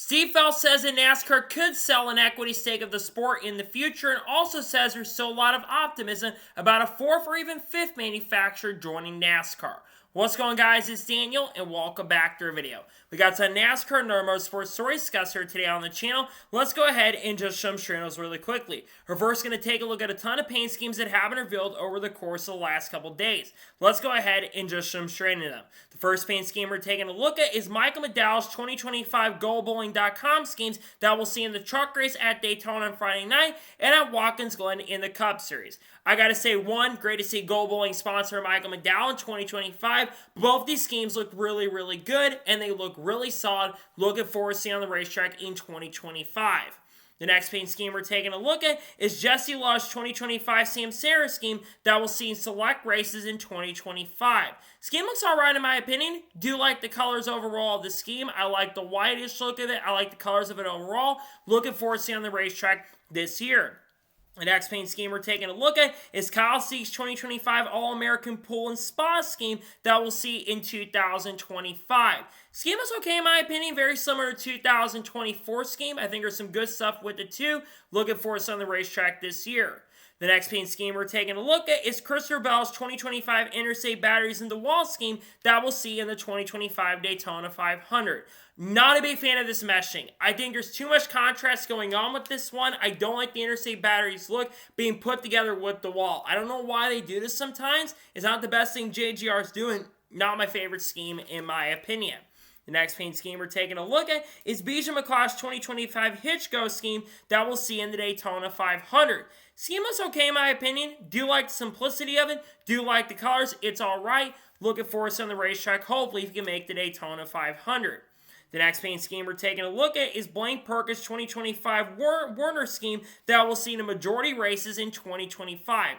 Steve Phelps says that NASCAR could sell an equity stake of the sport in the future, and also says there's still a lot of optimism about a fourth or even fifth manufacturer joining NASCAR. What's going on, guys? It's Daniel, and welcome back to our video. We got some NASCAR and other sports stories discussed here today on the channel. Let's go ahead and just show them those really quickly. We're first going to take a look at a ton of paint schemes that have been revealed over the course of the last couple days. Let's go ahead and just show them them. The first paint scheme we're taking a look at is Michael McDowell's 2025 GoBowling.com schemes that we'll see in the truck race at Daytona on Friday night and at Watkins Glen in the Cup Series. I gotta say, one, great to see Go Bowling sponsor Michael McDowell in 2025. Both these schemes look really, really good, and they look really solid. Looking forward to seeing on the racetrack in 2025. The next paint scheme we're taking a look at is Jesse Iwuji's 2025 Sam Sarah scheme that we'll see in select races in 2025. Scheme looks alright in my opinion. Do like the colors overall of the scheme. I like the whitish look of it. I like the colors of it overall. Looking forward to seeing on the racetrack this year. The next paint scheme we're taking a look at is Kyle Seek's 2025 All-American Pool and Spa scheme that we'll see in 2025. Scheme is okay in my opinion, very similar to 2024 scheme. I think there's some good stuff with it too. Looking forward to on the racetrack this year. The next paint scheme we're taking a look at is Christopher Bell's 2025 Interstate Batteries in the Wall scheme that we'll see in the 2025 Daytona 500. Not a big fan of this meshing. I think there's too much contrast going on with this one. I don't like the Interstate Batteries look being put together with the wall. I don't know why they do this sometimes. It's not the best thing JGR is doing. Not my favorite scheme in my opinion. The next paint scheme we're taking a look at is Bijan McClaw's 2025 Hitchco scheme that we'll see in the Daytona 500. Scheme is okay in my opinion. Do like the simplicity of it. Do like the colors. It's alright. Looking forward to on the racetrack. Hopefully if you can make the Daytona 500. The next paint scheme we're taking a look at is Blaine Perkins' 2025 Werner scheme that we'll see in a majority races in 2025.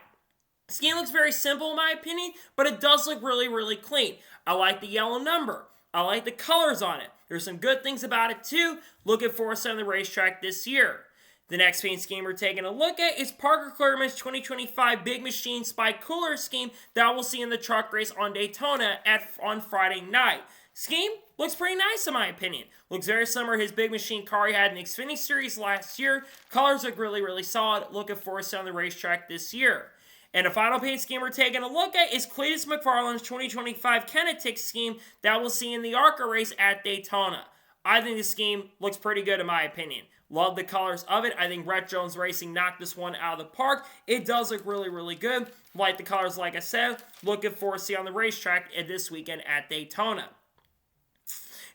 Scheme looks very simple in my opinion, but it does look really, really clean. I like the yellow number. I like the colors on it. There's some good things about it too. Looking forward to on the racetrack this year. The next paint scheme we're taking a look at is Parker Kligerman's 2025 Big Machine Spike Cooler scheme that we'll see in the truck race on Daytona on Friday night. Scheme looks pretty nice in my opinion. Looks very similar to his Big Machine car he had in the Xfinity Series last year. Colors look really, really solid. Looking forward to on the racetrack this year. And the final paint scheme we're taking a look at is Cletus McFarland's 2025 Kinetic scheme that we'll see in the ARCA race at Daytona. I think this scheme looks pretty good in my opinion. Love the colors of it. I think Brett Jones Racing knocked this one out of the park. It does look really, really good. Like the colors, like I said. Looking forward to see on the racetrack this weekend at Daytona.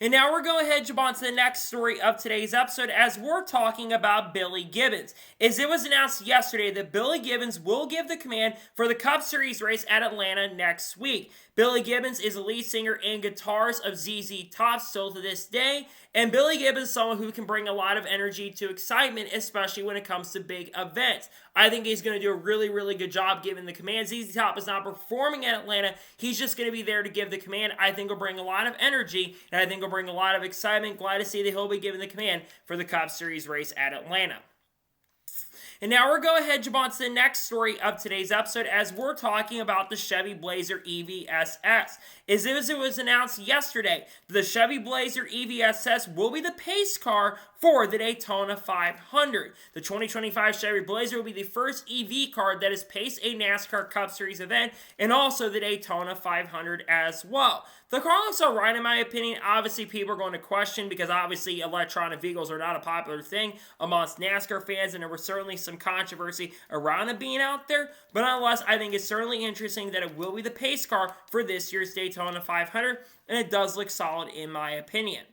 And now we're going ahead and jump on to the next story of today's episode as we're talking about Billy Gibbons. As it was announced yesterday that Billy Gibbons will give the command for the Cup Series race at Atlanta next week. Billy Gibbons is the lead singer and guitarist of ZZ Top still to this day, and Billy Gibbons is someone who can bring a lot of energy to excitement, especially when it comes to big events. I think he's going to do a really, really good job giving the command. ZZ Top is not performing at Atlanta. He's just going to be there to give the command. I think he'll bring a lot of energy, and I think he'll bring a lot of excitement. Glad to see that he'll be giving the command for the Cup Series race at Atlanta. And now we're going ahead and jump on to the next story of today's episode as we're talking about the Chevy Blazer EV-SS. As it was announced yesterday, the Chevy Blazer EV-SS will be the pace car for the Daytona 500. The 2025 Chevy Blazer will be the first EV car that has paced a NASCAR Cup Series event and also the Daytona 500 as well. The car looks alright in my opinion. Obviously, people are going to question because obviously electronic vehicles are not a popular thing amongst NASCAR fans, and there was certainly some controversy around it being out there. But nonetheless, I think it's certainly interesting that it will be the pace car for this year's Daytona 500, and it does look solid in my opinion.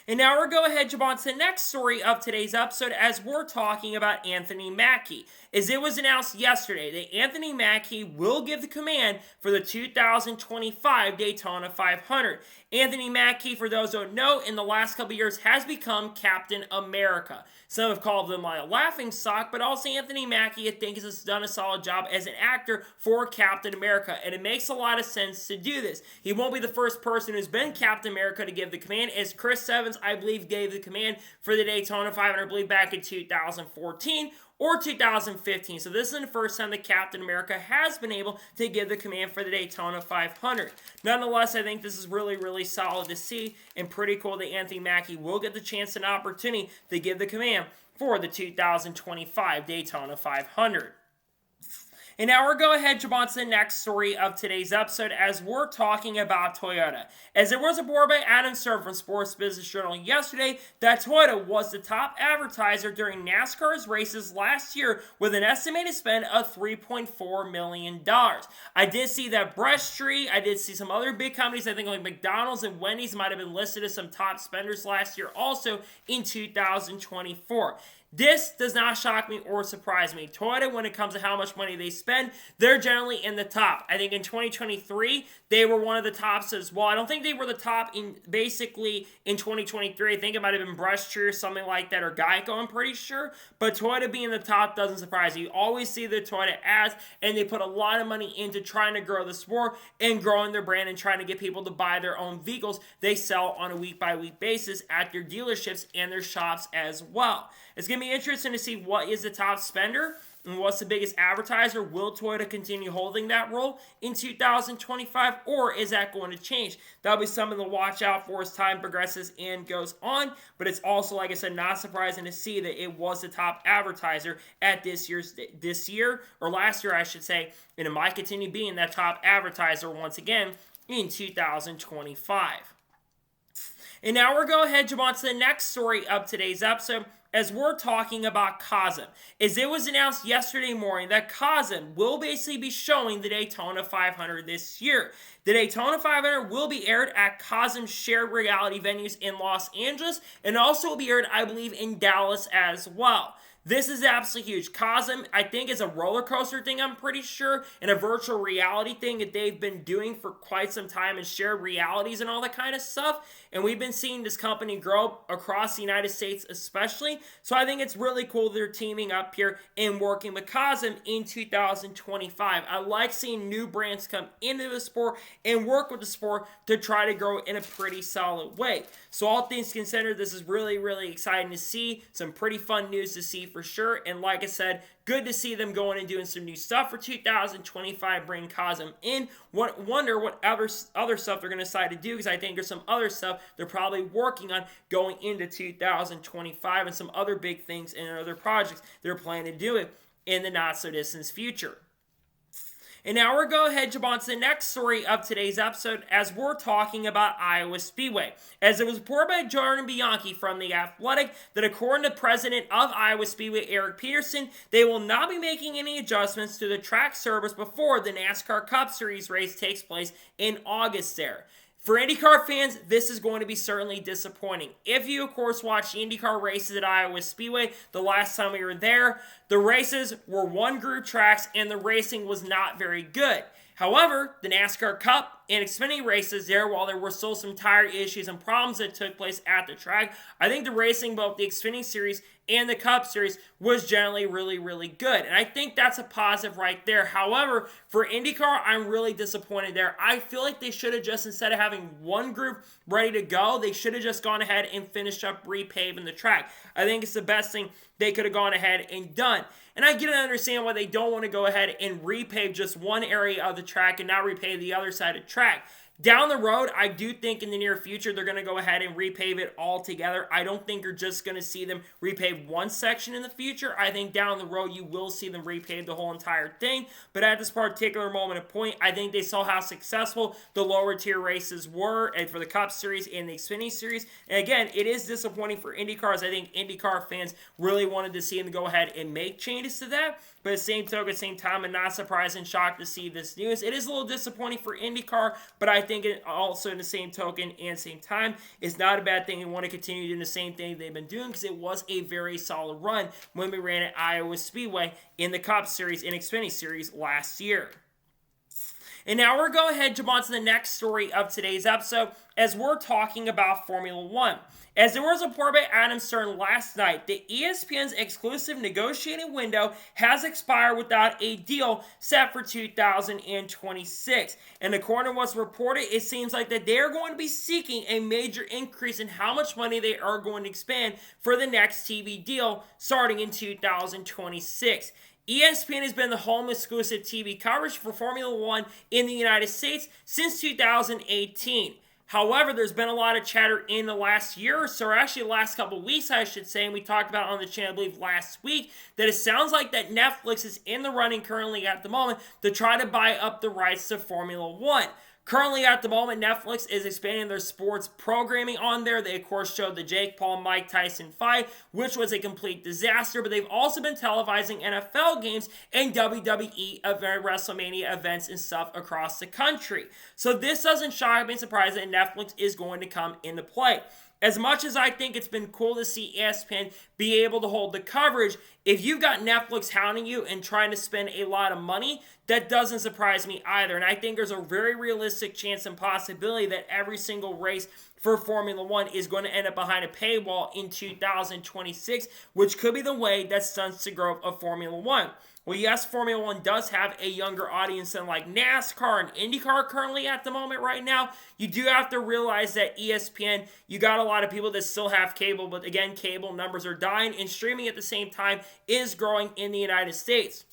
And now we're going ahead and jump on to the next story of today's episode as we're talking about Anthony Mackie. As it was announced yesterday that Anthony Mackie will give the command for the 2025 Daytona 500. Anthony Mackie, for those who don't know, in the last couple of years has become Captain America. Some have called him a laughing stock, but also Anthony Mackie, I think, has done a solid job as an actor for Captain America, and it makes a lot of sense to do this. He won't be the first person who's been Captain America to give the command, as Chris Evans, I believe, gave the command for the Daytona 500, I believe, back in 2014, or 2015. So this is the first time that Captain America has been able to give the command for the Daytona 500. Nonetheless, I think this is really, really solid to see and pretty cool that Anthony Mackie will get the chance and opportunity to give the command for the 2025 Daytona 500. And now we're going to head on to the next story of today's episode as we're talking about Toyota. As there was a report by Adam Server from Sports Business Journal yesterday that Toyota was the top advertiser during NASCAR's races last year with an estimated spend of $3.4 million. I did see that Breasttree, I did see some other big companies, I think like McDonald's and Wendy's might have been listed as some top spenders last year also in 2024. This does not shock me or surprise me. Toyota, when it comes to how much money they spend, they're generally in the top. I think in 2023, they were one of the tops as well. I don't think they were the top in 2023. I think it might have been Breasttree or something like that, or Geico, I'm pretty sure. But Toyota being the top doesn't surprise me. You always see the Toyota ads, and they put a lot of money into trying to grow the sport and growing their brand and trying to get people to buy their own vehicles they sell on a week-by-week basis at their dealerships and their shops as well. It's going to be interesting to see what is the top spender and what's the biggest advertiser. Will Toyota continue holding that role in 2025, or is that going to change? That'll be something to watch out for as time progresses and goes on, but it's also, like I said, not surprising to see that it was the top advertiser at last year, I should say, and it might continue being that top advertiser once again in 2025. And now we're going to head on to the next story of today's episode, as we're talking about Cosm. As it was announced yesterday morning that Cosm will basically be showing the Daytona 500 this year. The Daytona 500 will be aired at Cosm's shared reality venues in Los Angeles, and also will be aired, I believe, in Dallas as well. This is absolutely huge. Cosm, I think, is a roller coaster thing, I'm pretty sure, and a virtual reality thing that they've been doing for quite some time, and shared realities and all that kind of stuff. And we've been seeing this company grow across the United States especially. So I think it's really cool they're teaming up here and working with Cosm in 2025. I like seeing new brands come into the sport and work with the sport to try to grow in a pretty solid way. So all things considered, this is really, really exciting to see. Some pretty fun news to see for sure. And like I said, good to see them going and doing some new stuff for 2025, bringing Cosm in. Wonder what other stuff they're going to decide to do, because I think there's some other stuff they're probably working on going into 2025 and some other big things and other projects they're planning to do it in the not-so-distant future. And now we're going to head on to the next story of today's episode as we're talking about Iowa Speedway. As it was reported by Jordan Bianchi from The Athletic that according to President of Iowa Speedway, Eric Peterson, they will not be making any adjustments to the track service before the NASCAR Cup Series race takes place in August there. For IndyCar fans, this is going to be certainly disappointing. If you, of course, watched the IndyCar races at Iowa Speedway the last time we were there, the races were one group tracks and the racing was not very good. However, the NASCAR Cup and Xfinity races there, while there were still some tire issues and problems that took place at the track, I think the racing, both the Xfinity Series and the Cup Series, was generally really, really good. And I think that's a positive right there. However, for IndyCar, I'm really disappointed there. I feel like they should have just, instead of having one group ready to go, they should have just gone ahead and finished up repaving the track. I think it's the best thing they could have gone ahead and done. And I get and understand why they don't want to go ahead and repave just one area of the track and not repave the other side of the track. Down the road, I do think in the near future they're going to go ahead and repave it all together. I don't think you're just going to see them repave one section in the future. I think down the road you will see them repave the whole entire thing. But at this particular moment of point, I think they saw how successful the lower tier races were and for the Cup Series and the Xfinity Series. And again, it is disappointing for IndyCar, as I think IndyCar fans really wanted to see them go ahead and make changes to that. But at the same token, at the same time, I'm not surprised and shocked to see this news. It is a little disappointing for IndyCar, but I think it also in the same token and same time is not a bad thing. We want to continue doing the same thing they've been doing, because it was a very solid run when we ran at Iowa Speedway in the Cup Series and Xfinity Series last year. And now we're going ahead and jump on to the next story of today's episode as we're talking about Formula One. As there was a report by Adam Stern last night, the ESPN's exclusive negotiating window has expired without a deal set for 2026. And according to what's reported, it seems like that they are going to be seeking a major increase in how much money they are going to expand for the next TV deal starting in 2026. ESPN has been the home exclusive TV coverage for Formula One in the United States since 2018. However, there's been a lot of chatter in the last year or so, or actually the last couple of weeks, I should say, and we talked about on the channel, I believe, last week, that it sounds like that Netflix is in the running currently at the moment to try to buy up the rights to Formula One. Currently, at the moment, Netflix is expanding their sports programming on there. They, of course, showed the Jake Paul, Mike Tyson fight, which was a complete disaster. But they've also been televising NFL games and WWE WrestleMania events and stuff across the country. So this doesn't shock me and surprise that Netflix is going to come into play. As much as I think it's been cool to see ESPN be able to hold the coverage, if you've got Netflix hounding you and trying to spend a lot of money, that doesn't surprise me either. And I think there's a very realistic chance and possibility that every single race for Formula One is going to end up behind a paywall in 2026, which could be the way that stunts the growth of Formula One. Well, yes, Formula One does have a younger audience than like NASCAR and IndyCar currently at the moment right now. You do have to realize that ESPN, you got a lot of people that still have cable, but again, cable numbers are dying, and streaming at the same time is growing in the United States.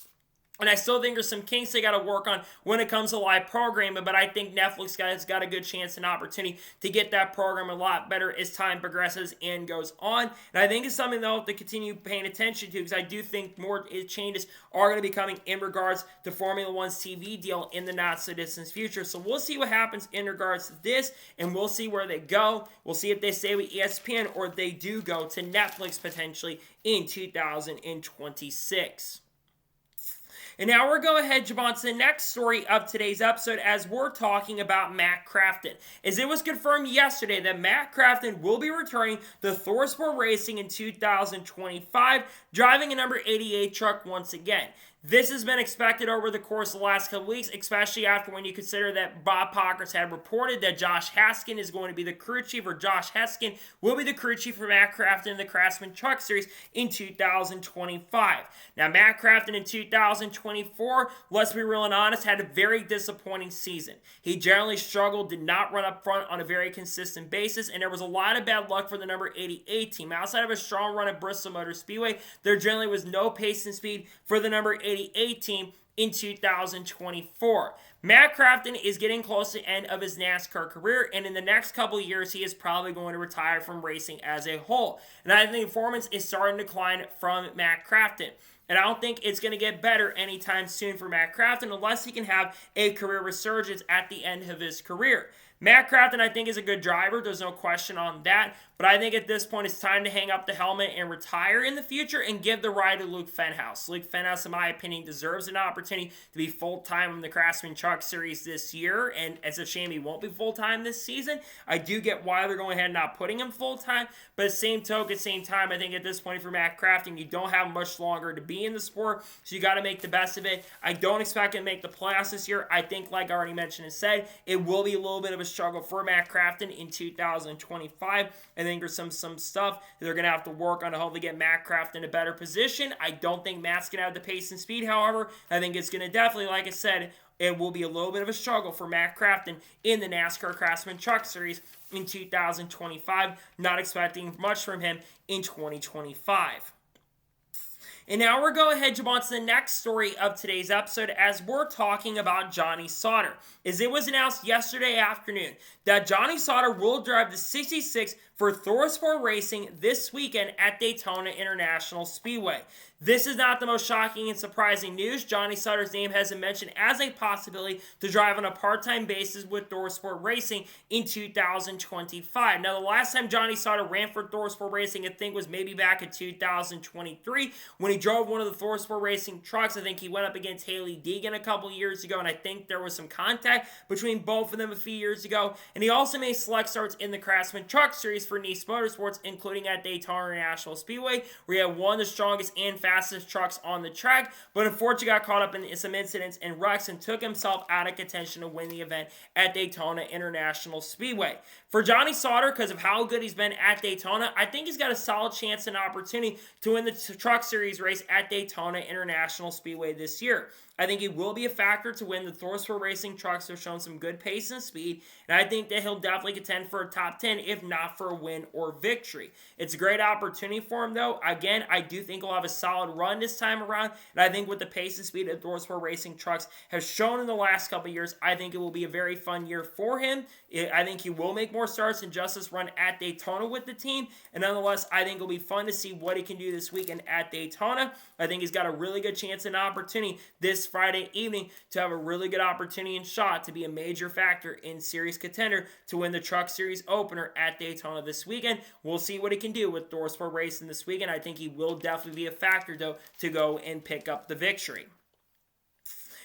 And I still think there's some kinks they got to work on when it comes to live programming, but I think Netflix has got a good chance and opportunity to get that program a lot better as time progresses and goes on. And I think it's something they'll have to continue paying attention to, because I do think more changes are going to be coming in regards to Formula One's TV deal in the not-so-distant future. So we'll see what happens in regards to this, and we'll see where they go. We'll see if they stay with ESPN or if they do go to Netflix potentially in 2026. And now we're going ahead and jump on to the next story of today's episode as we're talking about Matt Crafton. As it was confirmed yesterday that Matt Crafton will be returning to ThorSport Racing in 2025, driving a number 88 truck once again. This has been expected over the course of the last couple weeks, especially after when you consider that Bob Pockers had reported that Josh Haskin is going to be the crew chief, or Josh Haskin will be the crew chief for Matt Crafton in the Craftsman Truck Series in 2025. Now, Matt Crafton in 2024, let's be real and honest, had a very disappointing season. He generally struggled, did not run up front on a very consistent basis, and there was a lot of bad luck for the number 88 team. Outside of a strong run at Bristol Motor Speedway, there generally was no pace and speed for the number 88 team in 2024. Matt Crafton is getting close to the end of his NASCAR career, and in the next couple of years, he is probably going to retire from racing as a whole. And I think performance is starting to decline from Matt Crafton. And I don't think it's going to get better anytime soon for Matt Crafton unless he can have a career resurgence at the end of his career. Matt Crafton, I think, is a good driver. There's no question on that. But I think at this point, it's time to hang up the helmet and retire in the future and give the ride to Luke Fenhaus. Luke Fenhaus, in my opinion, deserves an opportunity to be full-time in the Craftsman Truck Series this year. And it's a shame he won't be full-time this season. I do get why they're going ahead and not putting him full-time. But at the same time, I think at this point for Matt Crafton, you don't have much longer to be in the sport. So you got to make the best of it. I don't expect him to make the playoffs this year. I think, like I already mentioned and said, it will be a little bit of a struggle for Matt Crafton in 2025. I think there's some stuff that they're going to have to work on to hopefully get Matt Crafton in a better position. I don't think Matt's going to have the pace and speed, however. I think it's going to definitely, like I said, it will be a little bit of a struggle for Matt Crafton in the NASCAR Craftsman Truck Series in 2025. Not expecting much from him in 2025. And now we're going ahead and jump on to the next story of today's episode as we're talking about Johnny Sauter. As it was announced yesterday afternoon that Johnny Sauter will drive the 66 for ThorSport Racing this weekend at Daytona International Speedway. This is not the most shocking and surprising news. Johnny Sauter's name has been mentioned as a possibility to drive on a part-time basis with ThorSport Racing in 2025. Now, the last time Johnny Sauter ran for ThorSport Racing, I think, was maybe back in 2023 when he drove one of the ThorSport Racing trucks. I think he went up against Haley Deegan a couple years ago, and I think there was some contact between both of them a few years ago. And he also made select starts in the Craftsman Truck Series for Nice Motorsports, including at Daytona International Speedway, where he had one of the strongest and fastest trucks on the track, but unfortunately got caught up in some incidents and wrecks and took himself out of contention to win the event at Daytona International Speedway. For Johnny Sauter, because of how good he's been at Daytona, I think he's got a solid chance and opportunity to win the Truck Series race at Daytona International Speedway this year. I think he will be a factor to win. The ThorSport Racing trucks have shown some good pace and speed, and I think that he'll definitely contend for a top 10, if not for a win or victory. It's a great opportunity for him, though. Again, I do think he'll have a solid run this time around, and I think with the pace and speed that ThorSport Racing trucks have shown in the last couple of years, I think it will be a very fun year for him. I think he will make more starts than just this run at Daytona with the team, and nonetheless, I think it'll be fun to see what he can do this weekend at Daytona. I think he's got a really good chance and opportunity this Friday evening to have a really good opportunity and shot to be a major factor in series contender to win the Truck Series opener at Daytona this weekend. We'll see what he can do with ThorSport Racing this weekend. I think he will definitely be a factor, though, to go and pick up the victory.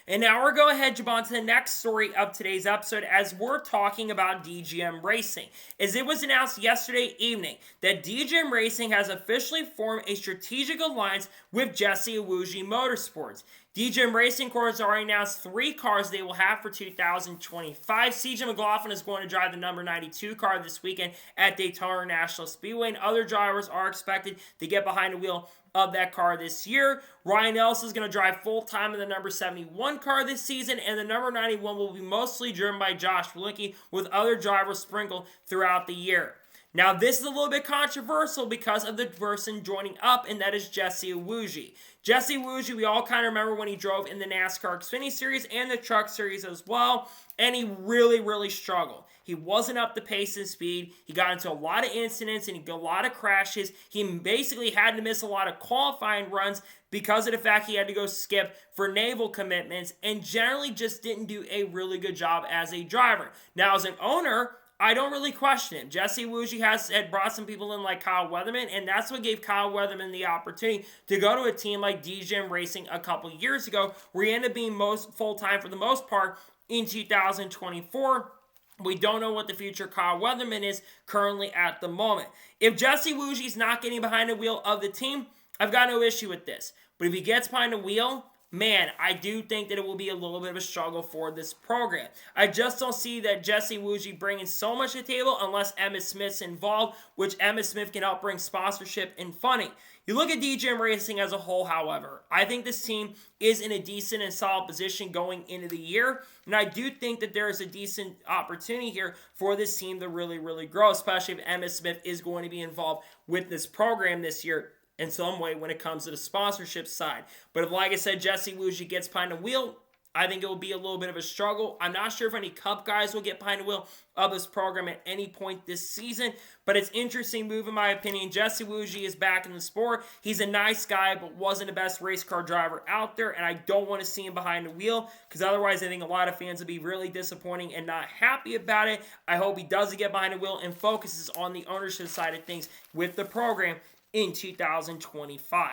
And now we're going to jump on to the next story of today's episode as we're talking about DGM Racing. As it was announced yesterday evening that DGM Racing has officially formed a strategic alliance with Jesse Iwuji Motorsports. DGM Racing has already announced 3 cars they will have for 2025. CJ McLaughlin is going to drive the number 92 car this weekend at Daytona National Speedway, and other drivers are expected to get behind the wheel of that car this year. Ryan Ellis is going to drive full-time in the number 71 car this season, and the number 91 will be mostly driven by Josh Walicki, with other drivers sprinkled throughout the year. Now, this is a little bit controversial because of the person joining up, and that is Jesse Iwuji. Jesse Iwuji, we all kind of remember when he drove in the NASCAR Xfinity Series and the Truck Series as well, and he really struggled. He wasn't up to pace and speed. He got into a lot of incidents and a lot of crashes. He basically had to miss a lot of qualifying runs because of the fact he had to go skip for naval commitments, and generally just didn't do a really good job as a driver. Now, as an owner, I don't really question him. Jesse Iwuji had brought some people in like Kyle Weatherman, and that's what gave Kyle Weatherman the opportunity to go to a team like DGM Racing a couple years ago, where he ended up being full-time for the most part in 2024. We don't know what the future Kyle Weatherman is currently at the moment. If Jesse Iwuji is not getting behind the wheel of the team, I've got no issue with this. But if he gets behind the wheel, man, I do think that it will be a little bit of a struggle for this program. I just don't see that Jesse Iwuji bringing so much to the table unless Emmitt Smith's involved, which Emmitt Smith can help bring sponsorship and funding. You look at DGM Racing as a whole, however, I think this team is in a decent and solid position going into the year, and I do think that there is a decent opportunity here for this team to really grow, especially if Emmitt Smith is going to be involved with this program this year in some way when it comes to the sponsorship side. But if, like I said, Jesse Iwuji gets behind the wheel, I think it will be a little bit of a struggle. I'm not sure if any Cup guys will get behind the wheel of this program at any point this season, but it's an interesting move in my opinion. Jesse Iwuji is back in the sport. He's a nice guy, but wasn't the best race car driver out there, and I don't want to see him behind the wheel, because otherwise I think a lot of fans will be really disappointing and not happy about it. I hope he doesn't get behind the wheel and focuses on the ownership side of things with the program in 2025.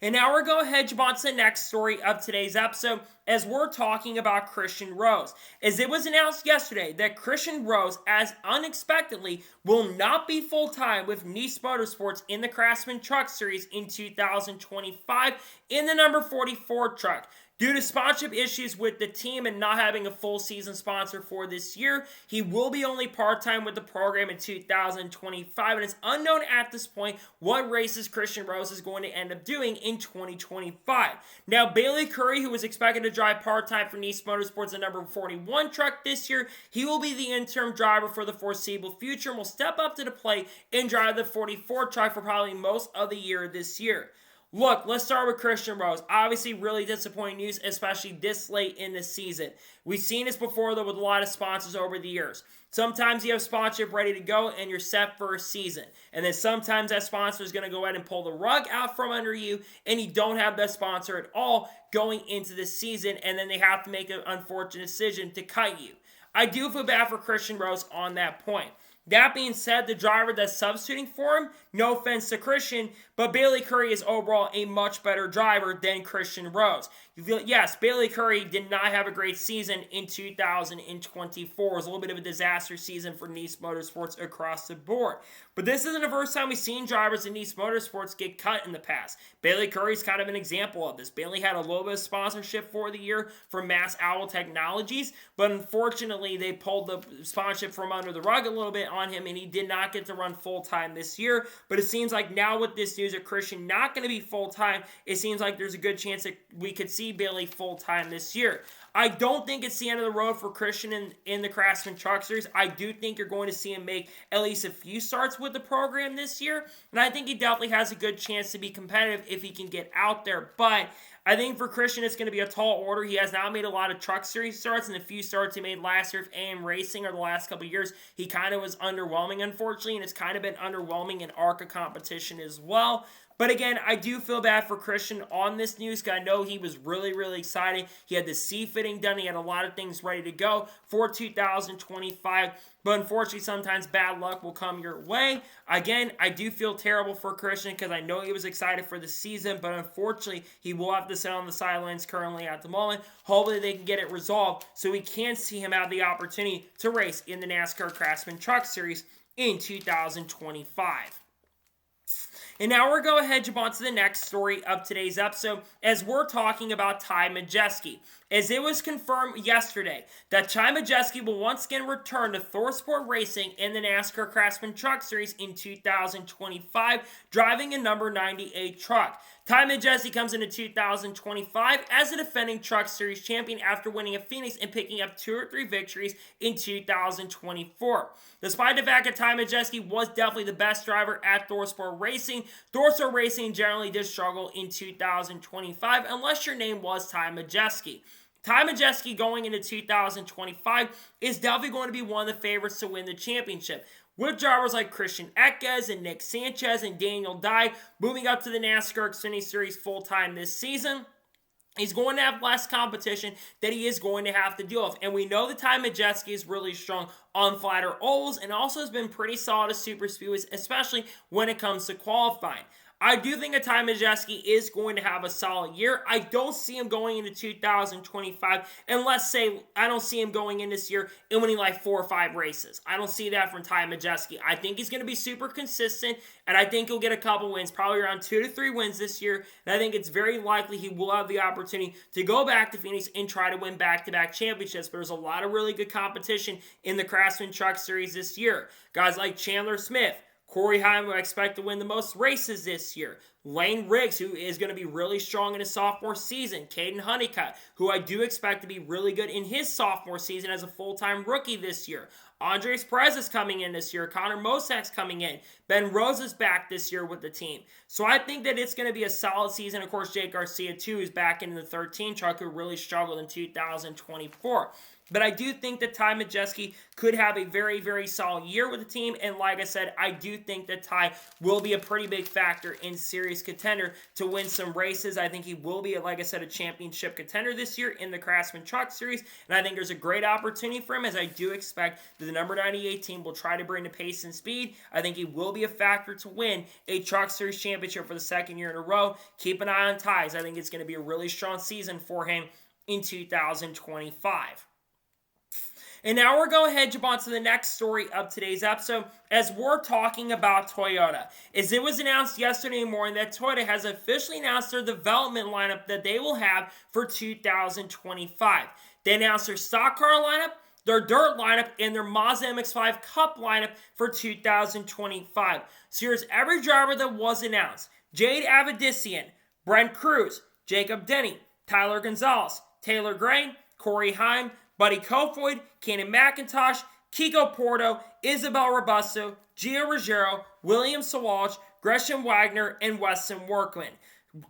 And now we're going to jump on to the next story of today's episode as we're talking about Christian Rose. As it was announced yesterday that Christian Rose, as unexpectedly, will not be full-time with Nice Motorsports in the Crafton Truck Series in 2025 in the number 44 truck. Due to sponsorship issues with the team and not having a full season sponsor for this year, he will be only part-time with the program in 2025, and it's unknown at this point what races Christian Rose is going to end up doing in 2025. Now, Bailey Curry, who was expected to drive part-time for Nice Motorsports the number 41 truck this year, he will be the interim driver for the foreseeable future and will step up to the plate and drive the 44 truck for probably most of the year this year. Look, let's start with Christian Rose. Obviously, really disappointing news, especially this late in the season. We've seen this before, though, with a lot of sponsors over the years. Sometimes you have sponsorship ready to go and you're set for a season. And then sometimes that sponsor is going to go ahead and pull the rug out from under you and you don't have that sponsor at all going into the season, and then they have to make an unfortunate decision to cut you. I do feel bad for Christian Rose on that point. That being said, the driver that's substituting for him, no offense to Christian, but Bailey Currey is overall a much better driver than Christian Rose. Yes, Bailey Currey did not have a great season in 2024. It was a little bit of a disaster season for Nice Motorsports across the board. But this isn't the first time we've seen drivers in Nice Motorsports get cut in the past. Bailey Currey's kind of an example of this. Bailey had a little bit of sponsorship for the year from Mass Owl Technologies, but unfortunately they pulled the sponsorship from under the rug a little bit on him, and he did not get to run full-time this year. But it seems like now with this news of Christian not going to be full-time, it seems like there's a good chance that we could see Bailey full-time this year. I don't think it's the end of the road for Christian in the Crafton Truck Series. I do think you're going to see him make at least a few starts with the program this year, and I think he definitely has a good chance to be competitive if he can get out there. But I think for Christian, it's going to be a tall order. He has not made a lot of Truck Series starts, and the few starts he made last year with AM Racing or the last couple of years, he kind of was underwhelming, unfortunately, and it's kind of been underwhelming in ARCA competition as well. But again, I do feel bad for Christian on this news because I know he was really, really excited. He had the seat fitting done. He had a lot of things ready to go for 2025. But unfortunately, sometimes bad luck will come your way. Again, I do feel terrible for Christian because I know he was excited for the season. But unfortunately, he will have to sit on the sidelines currently at the moment. Hopefully, they can get it resolved so we can see him have the opportunity to race in the NASCAR Craftsman Truck Series in 2025. And now we're going to head jump on to the next story of today's episode as we're talking about Ty Majeski. As it was confirmed yesterday that Ty Majeski will once again return to ThorSport Racing in the NASCAR Craftsman Truck Series in 2025, driving a number 98 truck. Ty Majeski comes into 2025 as a defending Truck Series champion after winning at Phoenix and picking up 2 or 3 victories in 2024. Despite the fact that Ty Majeski was definitely the best driver at ThorSport Racing generally did struggle in 2025 unless your name was Ty Majeski. Ty Majeski going into 2025 is definitely going to be one of the favorites to win the championship, with drivers like Christian Eckes and Nick Sanchez and Daniel Dye moving up to the NASCAR Xfinity Series full-time this season. He's going to have less competition that he is going to have to deal with. And we know that Ty Majeski is really strong on flatter ovals and also has been pretty solid at super speedways, especially when it comes to qualifying. I do think that Ty Majeski is going to have a solid year. I don't see him going into 2025 unless, say, I don't see him going in this year and winning like 4 or 5 races. I don't see that from Ty Majeski. I think he's going to be super consistent, and I think he'll get a couple wins, probably around 2 to 3 wins this year. And I think it's very likely he will have the opportunity to go back to Phoenix and try to win back-to-back championships. But there's a lot of really good competition in the Craftsman Truck Series this year. Guys like Chandler Smith, Corey Heim, who I expect to win the most races this year. Lane Riggs, who is going to be really strong in his sophomore season. Caden Honeycutt, who I do expect to be really good in his sophomore season as a full-time rookie this year. Andres Perez is coming in this year. Connor Mosak's coming in. Ben Rose is back this year with the team. So I think that it's going to be a solid season. Of course, Jake Garcia, too, is back in the 13 truck, who really struggled in 2024. But I do think that Ty Majeski could have a very, very solid year with the team. And like I said, I do think that Ty will be a pretty big factor in serious contender to win some races. I think he will be, like I said, a championship contender this year in the Craftsman Truck Series. And I think there's a great opportunity for him, as I do expect that the number 98 team will try to bring the pace and speed. I think he will be a factor to win a Truck Series championship for the second year in a row. Keep an eye on Ty's. I think it's going to be a really strong season for him in 2025. And now we're going to head jump on to the next story of today's episode as we're talking about Toyota. As it was announced yesterday morning that Toyota has officially announced their development lineup that they will have for 2025. They announced their stock car lineup, their dirt lineup, and their Mazda MX-5 Cup lineup for 2025. So here's every driver that was announced. Jade Avedissian, Brent Cruz, Jacob Denny, Tyler Gonzalez, Taylor Gray, Corey Heim, Buddy Kofoid, Kenan McIntosh, Kiko Porto, Isabel Robusto, Gio Ruggiero, William Sawalch, Gresham Wagner, and Weston Workman.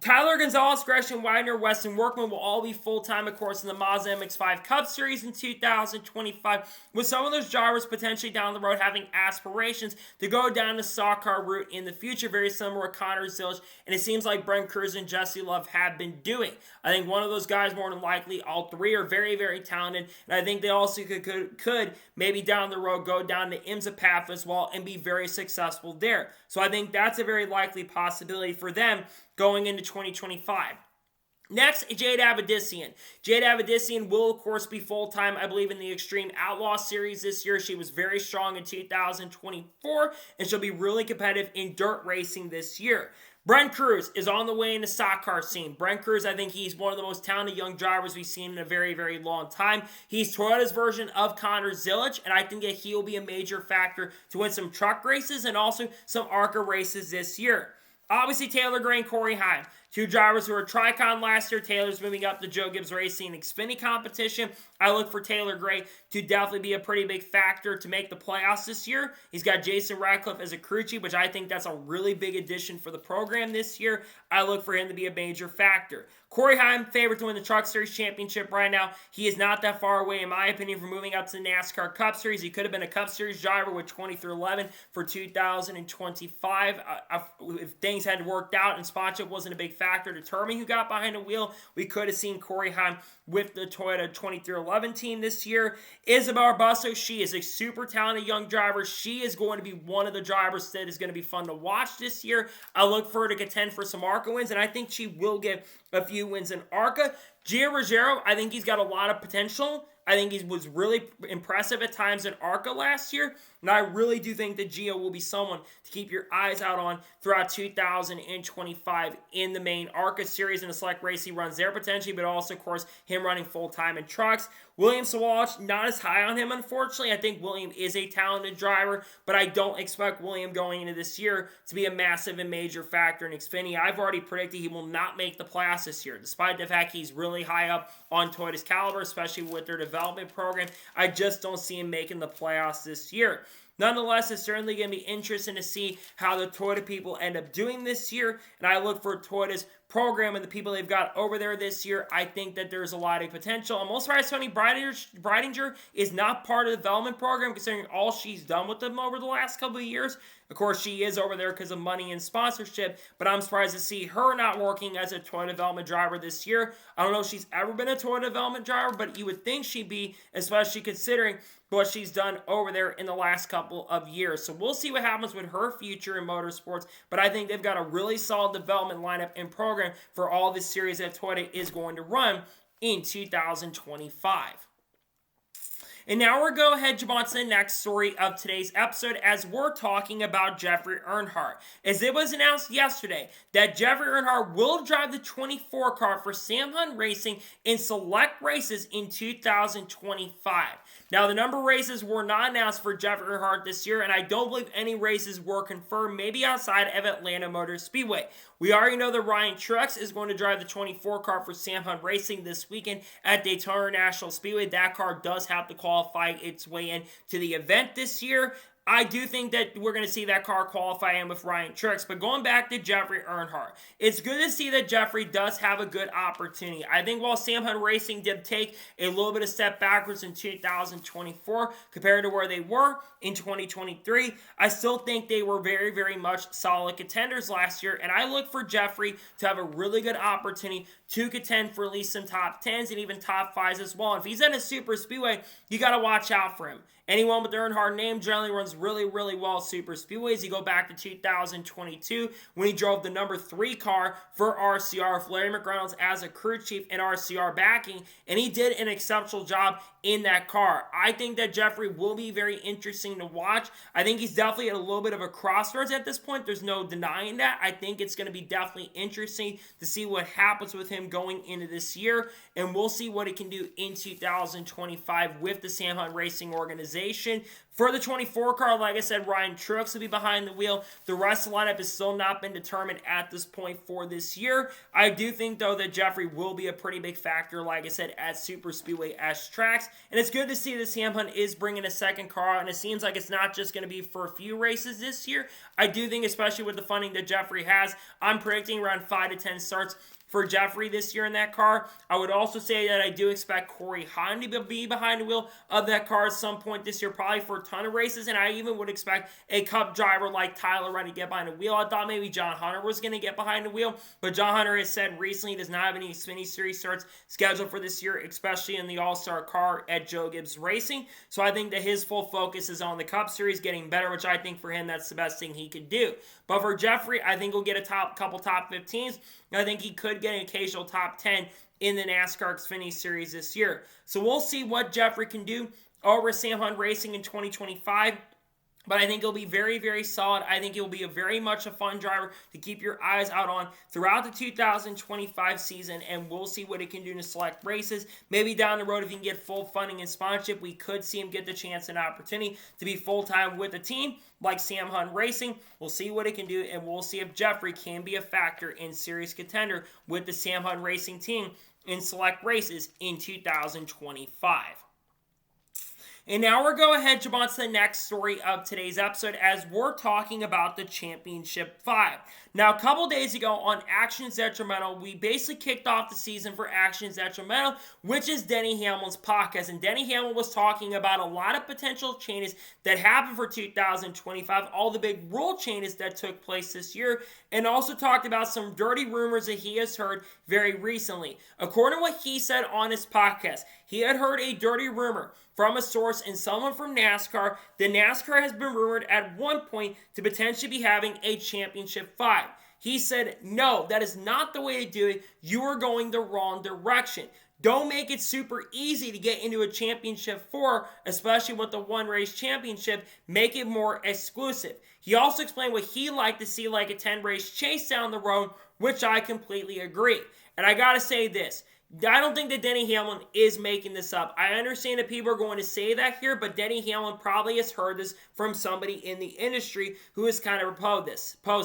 Tyler Gonzalez, Gresham Widener, Weston Workman will all be full-time, of course, in the Mazda MX-5 Cup Series in 2025, with some of those drivers potentially down the road having aspirations to go down the stock car route in the future, very similar to Connor Zilisch, and it seems like Brent Cruz and Jesse Love have been doing. I think one of those guys, more than likely, all three are very, very talented, and I think they also could maybe down the road go down the IMSA path as well and be very successful there. So I think that's a very likely possibility for them going into 2025. Next, Jade Avedissian. Jade Avedissian will, of course, be full-time, I believe, in the Extreme Outlaw Series this year. She was very strong in 2024, and she'll be really competitive in dirt racing this year. Brent Cruz is on the way in the stock car scene. Brent Cruz, I think he's one of the most talented young drivers we've seen in a very, very long time. He's Toyota's version of Connor Zilisch, and I think that he will be a major factor to win some truck races and also some ARCA races this year. Obviously, Taylor Gray and Corey Heim, two drivers who were Tricon last year. Taylor's moving up the Joe Gibbs Racing Xfinity competition. I look for Taylor Gray to definitely be a pretty big factor to make the playoffs this year. He's got Jason Radcliffe as a crew chief, which I think that's a really big addition for the program this year. I look for him to be a major factor. Corey Heim, favorite to win the Truck Series Championship right now. He is not that far away, in my opinion, from moving up to the NASCAR Cup Series. He could have been a Cup Series driver with 20-11 for 2025. If things had worked out and sponsorship wasn't a big factor determining who got behind the wheel, we could have seen Corey Heim with the Toyota 2311 team this year. Isabel Busso, she is a super talented young driver. She is going to be one of the drivers that is going to be fun to watch this year. I look for her to contend for some ARCA wins, and I think she will get a few wins in ARCA. Gio Ruggiero, I think he's got a lot of potential. I think he was really impressive at times in ARCA last year, and I really do think that Gio will be someone to keep your eyes out on throughout 2025 in the main ARCA series and the select race he runs there potentially, but also, of course, him running full-time in trucks. William Sawalich, not as high on him, unfortunately. I think William is a talented driver, but I don't expect William going into this year to be a massive and major factor in Xfinity. I've already predicted he will not make the playoffs this year, despite the fact he's really high up on Toyota's caliber, especially with their development program. I just don't see him making the playoffs this year. Nonetheless, it's certainly going to be interesting to see how the Toyota people end up doing this year, and I look for Toyota's program and the people they've got over there this year. I think that there's a lot of potential. I'm most surprised Tony Breidinger is not part of the development program, considering all she's done with them over the last couple of years. Of course, she is over there because of money and sponsorship, but I'm surprised to see her not working as a Toyota development driver this year. I don't know if she's ever been a Toyota development driver, but you would think she'd be, especially considering what she's done over there in the last couple of years. So we'll see what happens with her future in motorsports, but I think they've got a really solid development lineup and program for all this series that Toyota is going to run in 2025. And now we're going to head on to the next story of today's episode as we're talking about Jeffrey Earnhart. As it was announced yesterday that Jeffrey Earnhart will drive the 24 car for Sam Hunt Racing in select races in 2025. Now, the number of races were not announced for Jeffrey Earnhart this year, and I don't believe any races were confirmed, maybe outside of Atlanta Motor Speedway. We already know that Ryan Truex is going to drive the 24 car for Sam Hunt Racing this weekend at Daytona National Speedway. That car does have to qualify its way in to the event this year. I do think that we're going to see that car qualify in with Ryan Truex. But going back to Jeffrey Earnhart, it's good to see that Jeffrey does have a good opportunity. I think while Sam Hunt Racing did take a little bit of step backwards in 2024 compared to where they were in 2023, I still think they were very, very much solid contenders last year. And I look for Jeffrey to have a really good opportunity to contend for at least some top 10s and even top 5s as well. And if he's in a super speedway, you got to watch out for him. Anyone with the Earnhardt name generally runs really, really well at super speedways. You go back to 2022 when he drove the number 3 car for RCR with Larry McReynolds as a crew chief and RCR backing, and he did an exceptional job in that car. I think that Jeffrey will be very interesting to watch. I think he's definitely at a little bit of a crossroads at this point. There's no denying that. I think it's going to be definitely interesting to see what happens with him going into this year, and we'll see what he can do in 2025 with the Sam Hunt Racing organization. For the 24 car, like I said, Ryan Truex will be behind the wheel. The rest of the lineup has still not been determined at this point for this year. I do think, though, that Jeffrey will be a pretty big factor, like I said, at Super Speedway-esque tracks. And it's good to see that Sam Hunt is bringing a second car out, and it seems like it's not just going to be for a few races this year. I do think, especially with the funding that Jeffrey has, I'm predicting around 5 to 10 starts for Jeffrey this year in that car. I would also say that I do expect Corey Hahn to be behind the wheel of that car at some point this year, probably for a ton of races, and I even would expect a Cup driver like Tyler Reddick to get behind the wheel. I thought maybe John Hunter was going to get behind the wheel, but John Hunter has said recently he does not have any Xfinity Series starts scheduled for this year, especially in the All-Star car at Joe Gibbs Racing, so I think that his full focus is on the Cup Series getting better, which I think for him that's the best thing he could do. But for Jeffrey, I think he'll get a couple top 15s. I think he could get an occasional top 10 in the NASCAR Xfinity Series this year. So we'll see what Jeffrey can do over Sam Hunt Racing in 2025. But I think he'll be very, very solid. I think he'll be very much a fun driver to keep your eyes out on throughout the 2025 season, and we'll see what he can do in select races. Maybe down the road, if he can get full funding and sponsorship, we could see him get the chance and opportunity to be full-time with a team like Sam Hunt Racing. We'll see what he can do, and we'll see if Jeffrey can be a factor in serious contender with the Sam Hunt Racing team in select races in 2025. And now we're going ahead to jump on to the next story of today's episode as we're talking about the Championship 5. Now, a couple days ago on Actions Detrimental, we basically kicked off the season for Actions Detrimental, which is Denny Hamlin's podcast. And Denny Hamlin was talking about a lot of potential changes that happened for 2025, all the big rule changes that took place this year, and also talked about some dirty rumors that he has heard very recently. According to what he said on his podcast, he had heard a dirty rumor from a source and someone from NASCAR that NASCAR has been rumored at one point to potentially be having a Championship 5. He said, no, that is not the way to do it. You are going the wrong direction. Don't make it super easy to get into a Championship 4, especially with the one race championship. Make it more exclusive. He also explained what he'd like to see, like a 10 race chase down the road, which I completely agree. And I gotta say this. I don't think that Denny Hamlin is making this up. I understand that people are going to say that here, but Denny Hamlin probably has heard this from somebody in the industry who has kind of proposed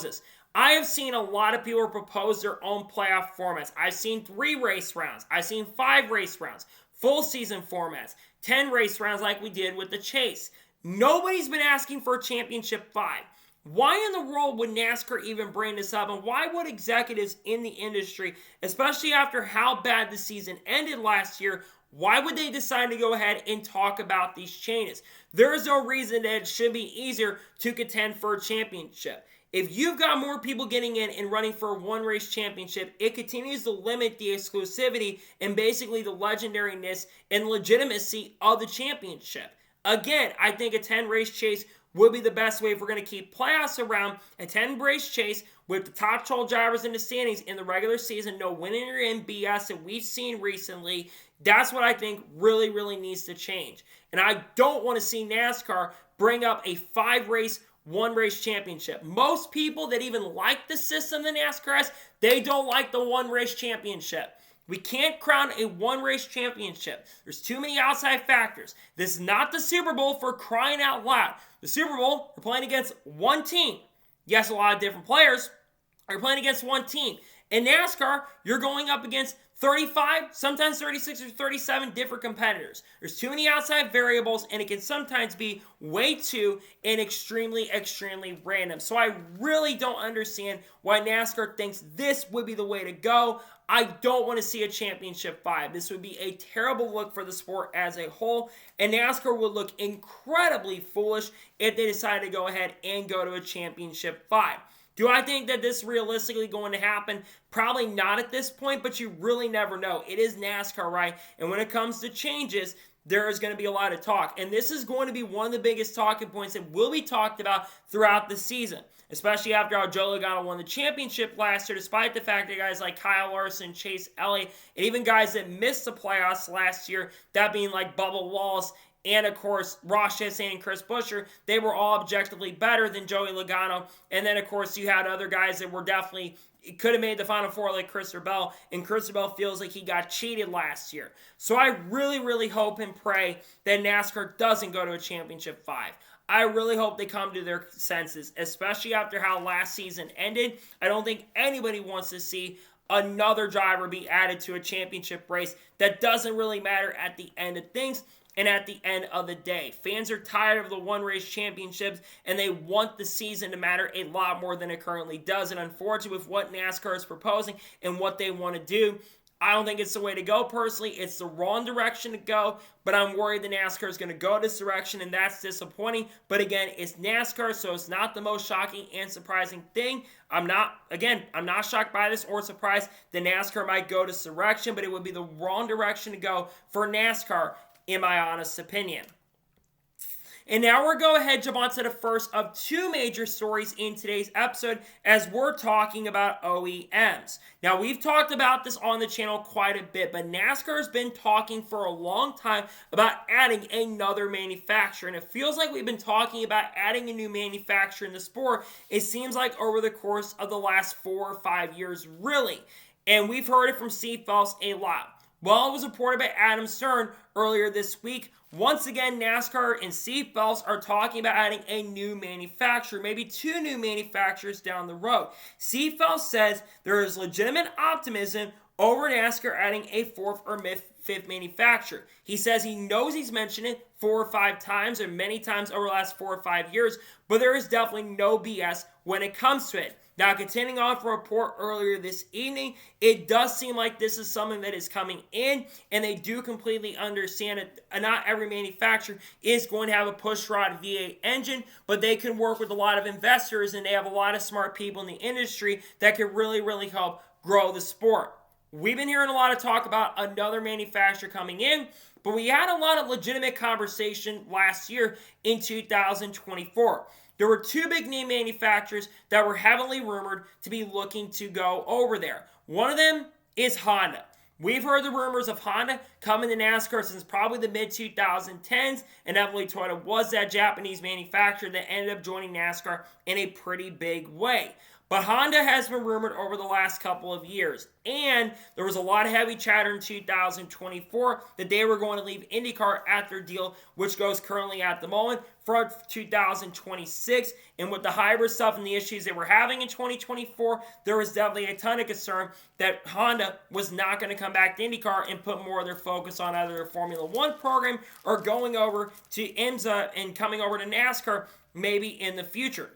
this. I have seen a lot of people propose their own playoff formats. I've seen 3 race rounds. I've seen 5 race rounds. Full season formats. 10 race rounds like we did with the Chase. Nobody's been asking for a Championship 5. Why in the world would NASCAR even bring this up? And why would executives in the industry, especially after how bad the season ended last year, why would they decide to go ahead and talk about these changes? There is no reason that it should be easier to contend for a championship. If you've got more people getting in and running for a one-race championship, it continues to limit the exclusivity and basically the legendariness and legitimacy of the championship. Again, I think a 10-race chase would be the best way if we're going to keep playoffs around. A 10-race chase with the top 12 drivers in the standings in the regular season, no winning or in BS that we've seen recently. That's what I think really, really needs to change. And I don't want to see NASCAR bring up a 5-race, one-race championship. Most people that even like the system that NASCAR has, they don't like the one-race championship. We can't crown a one-race championship. There's too many outside factors. This is not the Super Bowl for crying out loud. The Super Bowl, you're playing against one team. Yes, a lot of different players. You're playing against one team. In NASCAR, you're going up against 35, sometimes 36 or 37 different competitors. There's too many outside variables, and it can sometimes be way too and extremely, extremely random. So I really don't understand why NASCAR thinks this would be the way to go. I don't want to see a Championship 5. This would be a terrible look for the sport as a whole, and NASCAR would look incredibly foolish if they decided to go ahead and go to a Championship 5. Do I think that this is realistically going to happen? Probably not at this point, but you really never know. It is NASCAR, right? And when it comes to changes, there is going to be a lot of talk. And this is going to be one of the biggest talking points that will be talked about throughout the season, especially after how Joe Logano won the championship last year, despite the fact that guys like Kyle Larson, Chase Elliott, and even guys that missed the playoffs last year, that being like Bubba Wallace and of course Ross Chastain and Chris Buescher, they were all objectively better than Joey Logano. And then of course you had other guys that were definitely could have made the Final Four like Christopher Bell, and Christopher Bell feels like he got cheated last year. So I really hope and pray that NASCAR doesn't go to a championship 5. I really hope they come to their senses, especially after how last season ended. I don't think anybody wants to see another driver be added to a championship race. That doesn't really matter at the end of things and at the end of the day. Fans are tired of the one-race championships, and they want the season to matter a lot more than it currently does. And unfortunately, with what NASCAR is proposing and what they want to do, I don't think it's the way to go personally. It's the wrong direction to go, but I'm worried the NASCAR is going to go this direction, and that's disappointing. But again, it's NASCAR, so it's not the most shocking and surprising thing. I'm not shocked by this or surprised that NASCAR might go this direction, but it would be the wrong direction to go for NASCAR, in my honest opinion. And now we're going to go ahead and jump on to the first of two major stories in today's episode as we're talking about OEMs. Now, we've talked about this on the channel quite a bit, but NASCAR has been talking for a long time about adding another manufacturer. And it feels like we've been talking about adding a new manufacturer in the sport, it seems like over the course of the last 4 or 5 years, really. And we've heard it from Steve Phelps a lot. Well, it was reported by Adam Stern earlier this week. Once again, NASCAR and Steve Phelps are talking about adding a new manufacturer, maybe 2 new manufacturers down the road. Steve Phelps says there is legitimate optimism over NASCAR adding a 4th or 5th manufacturer. He says he knows he's mentioned it 4 or 5 times or many times over the last 4 or 5 years, but there is definitely no BS when it comes to it. Now, continuing on from a report earlier this evening, it does seem like this is something that is coming in, and they do completely understand it. Not every manufacturer is going to have a pushrod V8 engine, but they can work with a lot of investors, and they have a lot of smart people in the industry that can really help grow the sport. We've been hearing a lot of talk about another manufacturer coming in, but we had a lot of legitimate conversation last year in 2024. There were 2 big name manufacturers that were heavily rumored to be looking to go over there. One of them is Honda. We've heard the rumors of Honda coming to NASCAR since probably the mid-2010s, and heavily Toyota was that Japanese manufacturer that ended up joining NASCAR in a pretty big way. But Honda has been rumored over the last couple of years, and there was a lot of heavy chatter in 2024 that they were going to leave IndyCar at their deal, which goes currently at the moment for 2026. And with the hybrid stuff and the issues they were having in 2024, there was definitely a ton of concern that Honda was not going to come back to IndyCar and put more of their focus on either their Formula One program or going over to IMSA and coming over to NASCAR maybe in the future.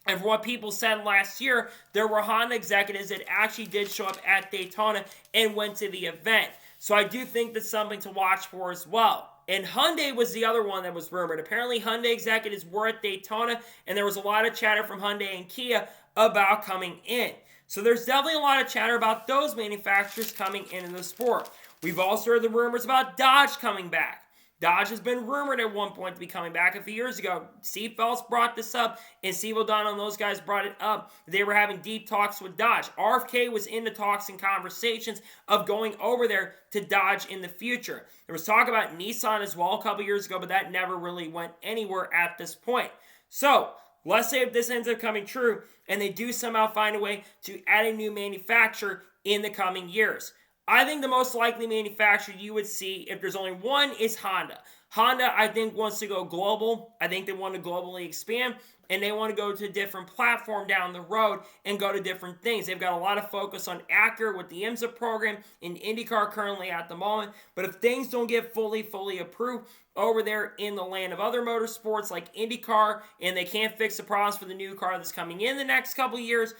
And from what people said last year, there were Honda executives that actually did show up at Daytona and went to the event. So I do think that's something to watch for as well. And Hyundai was the other one that was rumored. Apparently, Hyundai executives were at Daytona, and there was a lot of chatter from Hyundai and Kia about coming in. So there's definitely a lot of chatter about those manufacturers coming into the sport. We've also heard the rumors about Dodge coming back. Dodge has been rumored at one point to be coming back a few years ago. Steve Phelps brought this up, and Steve O'Donnell and those guys brought it up. They were having deep talks with Dodge. RFK was in the talks and conversations of going over there to Dodge in the future. There was talk about Nissan as well a couple years ago, but that never really went anywhere at this point. So, let's say if this ends up coming true, and they do somehow find a way to add a new manufacturer in the coming years. I think the most likely manufacturer you would see, if there's only one, is Honda. Honda, I think, wants to go global. I think they want to globally expand, and they want to go to a different platform down the road and go to different things. They've got a lot of focus on Acura with the IMSA program in IndyCar currently at the moment. But if things don't get fully approved over there in the land of other motorsports like IndyCar, and they can't fix the problems for the new car that's coming in the next couple of years,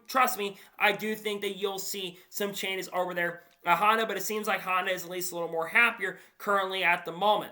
trust me, I do think that you'll see some changes over there at Honda, but it seems like Honda is at least a little more happier currently at the moment.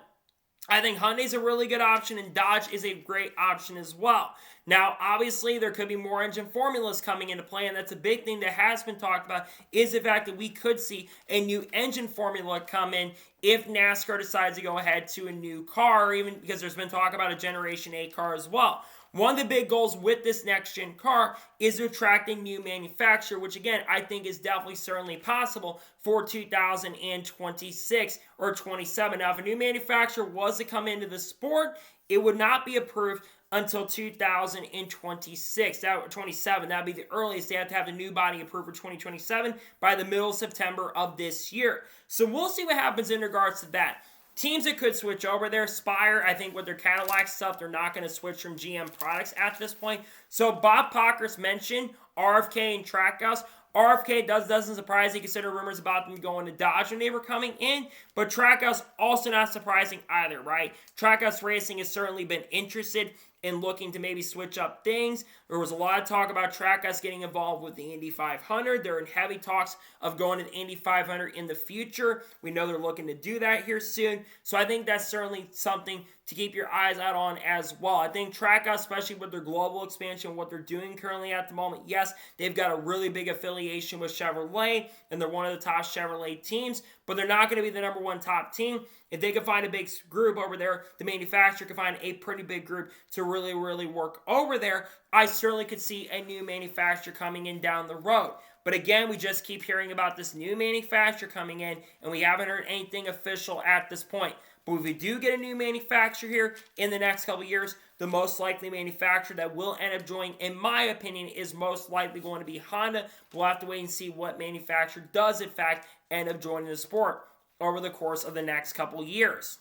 I think Hyundai's a really good option, and Dodge is a great option as well. Now, obviously, there could be more engine formulas coming into play, and that's a big thing that has been talked about, is the fact that we could see a new engine formula come in if NASCAR decides to go ahead to a new car, or even because there's been talk about a Generation 8 car as well. one of the big goals with this next-gen car is to attract a new manufacturer, which again, I think is definitely certainly possible for 2026 or 27. Now, if a new manufacturer was to come into the sport, it would not be approved until 2026, 27. That would be the earliest. They have to have the new body approved for 2027 by the middle of September of this year. So we'll see what happens in regards to that. Teams that could switch over there, Spire, I think with their Cadillac stuff, they're not going to switch from GM products at this point. So Bob Pockrass mentioned RFK and Trackhouse. RFK doesn't surprise me, consider rumors about them going to Dodge when they were coming in, but Trackhouse also not surprising either, right? Trackhouse Racing has certainly been interested in looking to maybe switch up things. There was a lot of talk about Trackhouse getting involved with the Indy 500. They're in heavy talks of going to the Indy 500 in the future. We know they're looking to do that here soon. So I think that's certainly something to keep your eyes out on as well. I think Trackhouse, especially with their global expansion, what they're doing currently at the moment, yes, they've got a really big affiliation with Chevrolet, and they're one of the top Chevrolet teams, but they're not going to be the number one top team. If they can find a big group over there, the manufacturer can find a pretty big group to really, really work over there, I certainly could see a new manufacturer coming in down the road. But again, we just keep hearing about this new manufacturer coming in, and we haven't heard anything official at this point. But if we do get a new manufacturer here in the next couple of years, the most likely manufacturer that will end up joining, in my opinion, is most likely going to be Honda. We'll have to wait and see what manufacturer does, in fact, end up joining the sport over the course of the next couple years.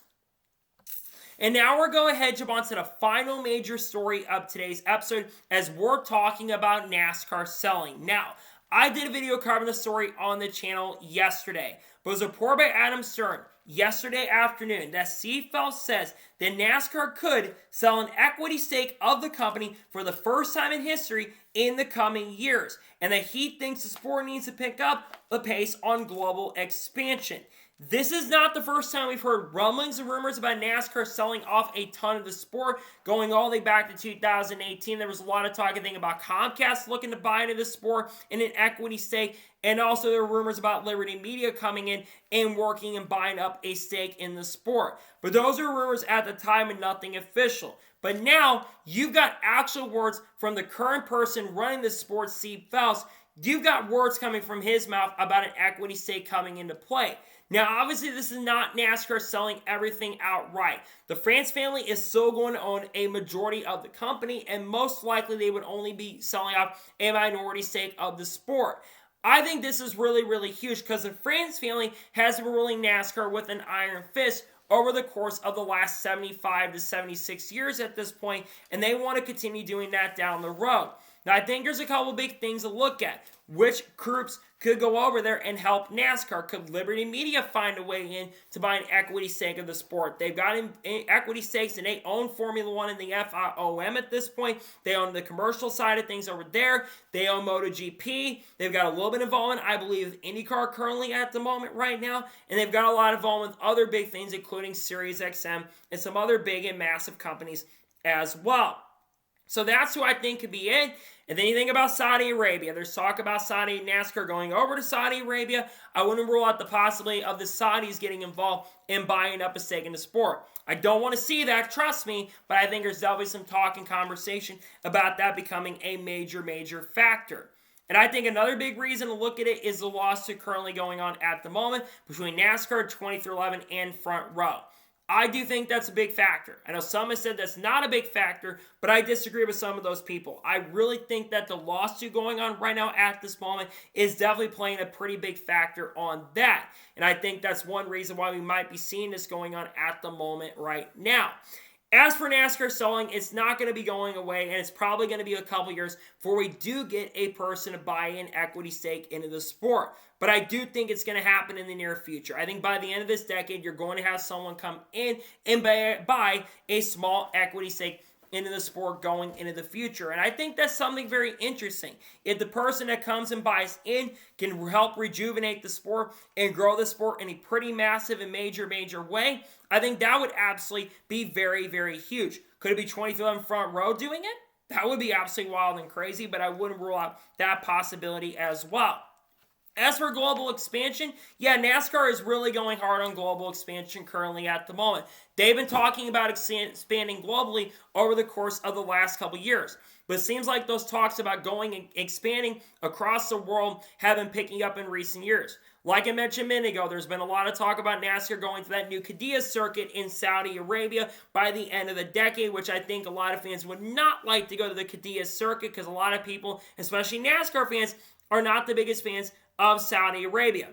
And now we're going ahead and jump on to the final major story of today's episode as we're talking about NASCAR selling. Now, I did a video covering the story on the channel yesterday, but it was reported by Adam Stern yesterday afternoon that Steve Phelps says that NASCAR could sell an equity stake of the company for the first time in history in the coming years, and that he thinks the sport needs to pick up the pace on global expansion. This is not the first time we've heard rumblings and rumors about NASCAR selling off a ton of the sport. Going all the way back to 2018, there was a lot of talk, I think, about Comcast looking to buy into the sport in an equity stake. And also there were rumors about Liberty Media coming in and working and buying up a stake in the sport. But those are rumors at the time and nothing official. But now you've got actual words from the current person running the sport, Steve Phelps. You've got words coming from his mouth about an equity stake coming into play. Now, obviously, this is not NASCAR selling everything outright. The France family is still going to own a majority of the company, and most likely they would only be selling off a minority stake of the sport. I think this is really, really huge because the France family has been ruling NASCAR with an iron fist over the course of the last 75 to 76 years at this point, and they want to continue doing that down the road. Now, I think there's a couple big things to look at. Which groups could go over there and help NASCAR? Could Liberty Media find a way in to buy an equity stake of the sport? They've got equity stakes and they own Formula One and the FIOM at this point. They own the commercial side of things over there. They own MotoGP. They've got a little bit of involvement, I believe, with IndyCar currently at the moment right now. And they've got a lot of involvement with other big things, including SiriusXM and some other big and massive companies as well. So that's who I think could be it. And then you think about Saudi Arabia. There's talk about Saudi NASCAR going over to Saudi Arabia. I wouldn't rule out the possibility of the Saudis getting involved in buying up a stake in the sport. I don't want to see that, trust me, but I think there's definitely some talk and conversation about that becoming a major, major factor. And I think another big reason to look at it is the lawsuit currently going on at the moment between NASCAR 2311 and Front Row. I do think that's a big factor. I know some have said that's not a big factor, but I disagree with some of those people. I really think that the lawsuit going on right now at this moment is definitely playing a pretty big factor on that. And I think that's one reason why we might be seeing this going on at the moment right now. As for NASCAR selling, it's not going to be going away, and it's probably going to be a couple years before we do get a person to buy an equity stake into the sport. But I do think it's going to happen in the near future. I think by the end of this decade, you're going to have someone come in and buy a small equity stake into the sport going into the future. And I think that's something very interesting. If the person that comes and buys in can help rejuvenate the sport and grow the sport in a pretty massive and major, major way, I think that would absolutely be very, very huge. Could it be 2311 Front Row doing it? That would be absolutely wild and crazy, but I wouldn't rule out that possibility as well. As for global expansion, yeah, NASCAR is really going hard on global expansion currently at the moment. They've been talking about expanding globally over the course of the last couple years. But it seems like those talks about going and expanding across the world have been picking up in recent years. Like I mentioned a minute ago, there's been a lot of talk about NASCAR going to that new Qadiyah circuit in Saudi Arabia by the end of the decade, which I think a lot of fans would not like to go to the Qadiyah circuit because a lot of people, especially NASCAR fans, are not the biggest fans of Saudi Arabia.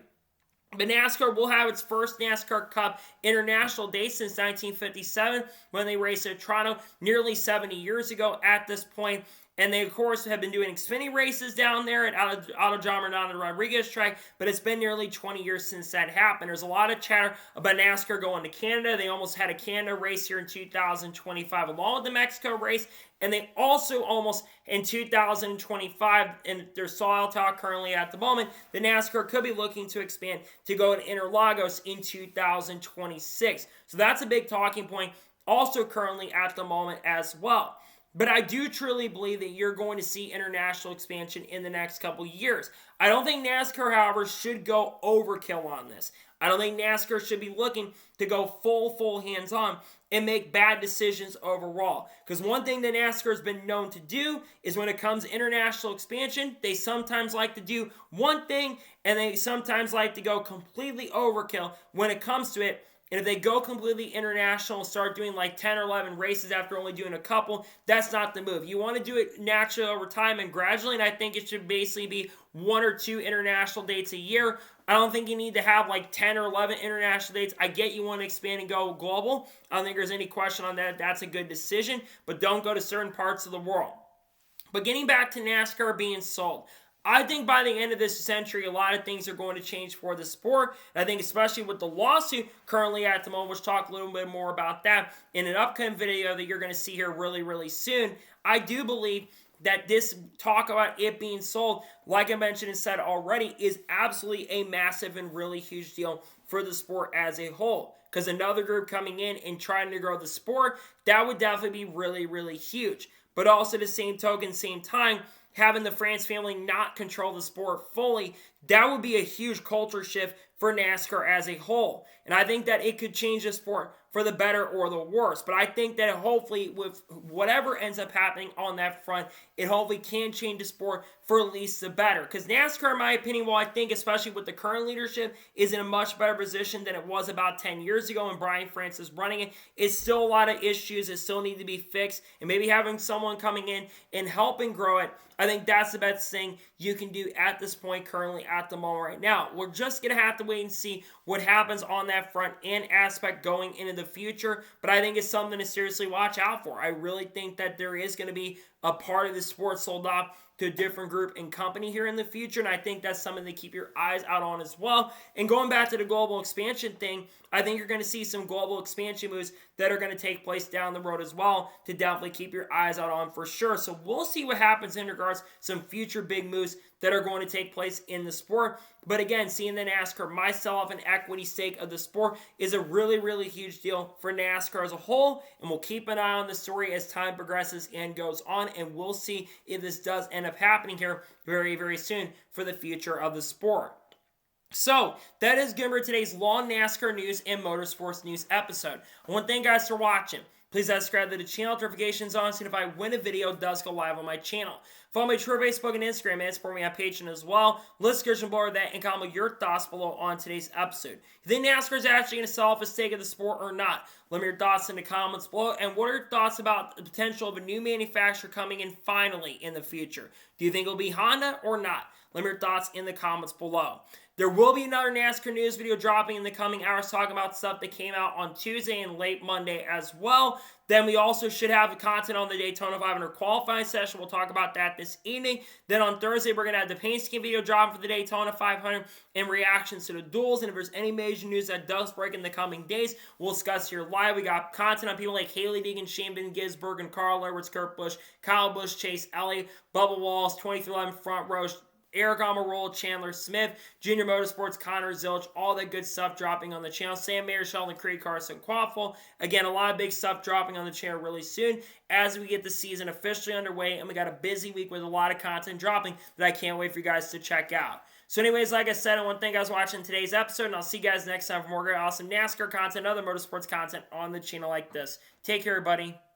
But NASCAR will have its first NASCAR Cup International day since 1957 when they raced at Toronto nearly 70 years ago at this point. And they, of course, have been doing Xfinity races down there at Auto John Redondo Rodriguez track, but it's been nearly 20 years since that happened. There's a lot of chatter about NASCAR going to Canada. They almost had a Canada race here in 2025 along with the Mexico race, and they also almost in 2025, and there's Sauter talk currently at the moment, the NASCAR could be looking to expand to go to Interlagos in 2026. So that's a big talking point also currently at the moment as well. But I do truly believe that you're going to see international expansion in the next couple years. I don't think NASCAR, however, should go overkill on this. I don't think NASCAR should be looking to go full hands-on and make bad decisions overall. Because one thing that NASCAR has been known to do is when it comes to international expansion, they sometimes like to do one thing and they sometimes like to go completely overkill when it comes to it. And if they go completely international and start doing like 10 or 11 races after only doing a couple, that's not the move. You want to do it naturally over time and gradually, and I think it should basically be 1 or 2 international dates a year. I don't think you need to have like 10 or 11 international dates. I get you want to expand and go global. I don't think there's any question on that. That's a good decision, but don't go to certain parts of the world. But getting back to NASCAR being sold, I think by the end of this century, a lot of things are going to change for the sport. And I think especially with the lawsuit currently at the moment, we'll talk a little bit more about that in an upcoming video that you're going to see here really soon. I do believe that this talk about it being sold, like I mentioned and said already, is absolutely a massive and really huge deal for the sport as a whole. Because another group coming in and trying to grow the sport, that would definitely be really huge. But also at the same token, same time, having the France family not control the sport fully, that would be a huge culture shift for NASCAR as a whole. And I think that it could change the sport for the better or the worse. But I think that hopefully with whatever ends up happening on that front, it hopefully can change the sport for at least the better. Because NASCAR, in my opinion, well, I think especially with the current leadership, is in a much better position than it was about 10 years ago when Brian France is running it. It's still a lot of issues that still need to be fixed. And maybe having someone coming in and helping grow it, I think that's the best thing you can do at this point currently at the moment right now. We're just going to have to wait and see what happens on that front and aspect going into the future, but I think it's something to seriously watch out for. I really think that there is going to be a part of the sport sold off to a different group and company here in the future, and I think that's something to keep your eyes out on as well. And going back to the global expansion thing, I think you're going to see some global expansion moves that are going to take place down the road as well to definitely keep your eyes out on for sure. So we'll see what happens in regards to some future big moves that are going to take place in the sport. But again, seeing the NASCAR myself an equity stake of the sport is a really huge deal for NASCAR as a whole. And we'll keep an eye on the story as time progresses and goes on. And we'll see if this does end up happening here very soon for the future of the sport. So, that is good for today's long NASCAR news and motorsports news episode. I want to thank you guys for watching. Please subscribe to the channel, notifications on, so if I win a video, it does go live on my channel. Follow my Twitter, Facebook, and Instagram, and support me on Patreon as well. Let's get some more of that and comment your thoughts below on today's episode. You think NASCAR is actually going to sell off a stake of the sport or not? Let me know your thoughts in the comments below. And what are your thoughts about the potential of a new manufacturer coming in finally in the future? Do you think it'll be Honda or not? Let me know your thoughts in the comments below. There will be another NASCAR news video dropping in the coming hours talking about stuff that came out on Tuesday and late Monday as well. Then we also should have content on the Daytona 500 qualifying session. We'll talk about that this evening. Then on Thursday, we're going to have the paint scheme video dropping for the Daytona 500 and reactions to the duels. And if there's any major news that does break in the coming days, we'll discuss here live. We got content on people like Haley Deegan, Shane Bin Gisberg, and Carl Edwards, Kurt Busch, Kyle Busch, Chase Elliott, Bubba Wallace, 2311 front rows, Eric Almirola, Chandler Smith, Junior Motorsports, Connor Zilch, all that good stuff dropping on the channel. Sam Mayer, Sheldon Creed, Carson Quaffle. Again, a lot of big stuff dropping on the channel really soon as we get the season officially underway, and we got a busy week with a lot of content dropping that I can't wait for you guys to check out. So anyways, like I said, I want to thank you guys for watching today's episode, and I'll see you guys next time for more great, awesome NASCAR content and other motorsports content on the channel like this. Take care, everybody.